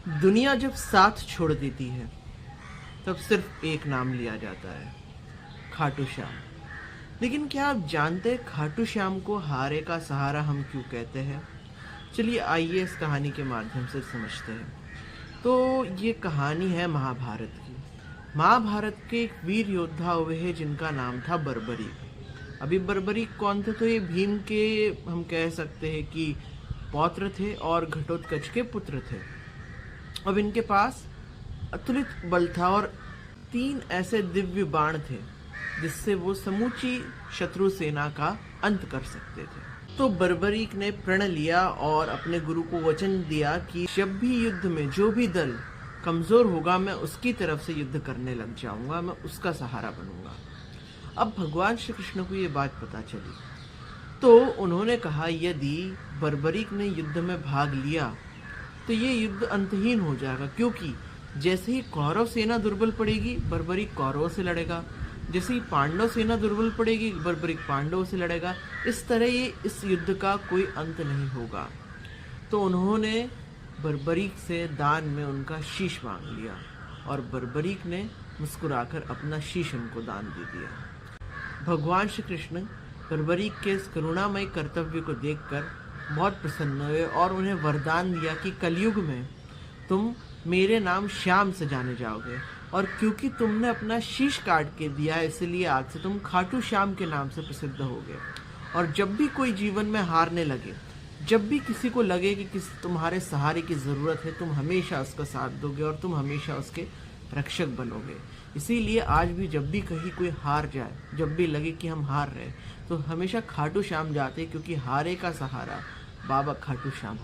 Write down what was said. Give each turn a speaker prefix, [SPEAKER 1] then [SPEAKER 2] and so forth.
[SPEAKER 1] दुनिया जब साथ छोड़ देती है तब सिर्फ एक नाम लिया जाता है, खाटू श्याम। लेकिन क्या आप जानते हैं खाटू श्याम को हारे का सहारा हम क्यों कहते हैं? चलिए आइए इस कहानी के माध्यम से समझते हैं। तो ये कहानी है महाभारत की। महाभारत के एक वीर योद्धा हुए हैं जिनका नाम था बर्बरीक। अभी बर्बरीक कौन थे? तो ये भीम के हम कह सकते हैं कि पौत्र थे और घटोत्कच के पुत्र थे। अब इनके पास अतुलित बल था और 3 ऐसे दिव्य बाण थे जिससे वो समूची शत्रु सेना का अंत कर सकते थे। तो बर्बरीक ने प्रण लिया और अपने गुरु को वचन दिया कि जब भी युद्ध में जो भी दल कमजोर होगा मैं उसकी तरफ से युद्ध करने लग जाऊंगा, मैं उसका सहारा बनूंगा। अब भगवान श्री कृष्ण को ये बात पता चली तो उन्होंने कहा यदि बर्बरीक ने युद्ध में भाग लिया तो ये युद्ध अंतहीन हो जाएगा, क्योंकि जैसे ही कौरव सेना दुर्बल पड़ेगी बर्बरीक कौरवों से लड़ेगा, जैसे ही पांडव सेना दुर्बल पड़ेगी बर्बरीक पांडवों से लड़ेगा। इस तरह ये इस युद्ध का कोई अंत नहीं होगा। तो उन्होंने बर्बरीक से दान में उनका शीश मांग लिया और बर्बरीक ने मुस्कुराकर अपना शीश उनको दान दे दिया। भगवान श्री कृष्ण बर्बरीक के इस करुणामय कर्तव्य को देखकर बहुत प्रसन्न हुए और उन्हें वरदान दिया कि कलयुग में तुम मेरे नाम श्याम से जाने जाओगे, और क्योंकि तुमने अपना शीश काट के दिया इसलिए आज से तुम खाटू श्याम के नाम से प्रसिद्ध होगे। और जब भी कोई जीवन में हारने लगे, जब भी किसी को लगे कि तुम्हारे सहारे की ज़रूरत है, तुम हमेशा उसका साथ दोगे और तुम हमेशा उसके रक्षक बनोगे। इसीलिए आज भी जब भी कहीं कोई हार जाए, जब भी लगे कि हम हार रहे, तो हमेशा खाटू श्याम जाते, क्योंकि हारे का सहारा बाबा खाटू श्याम।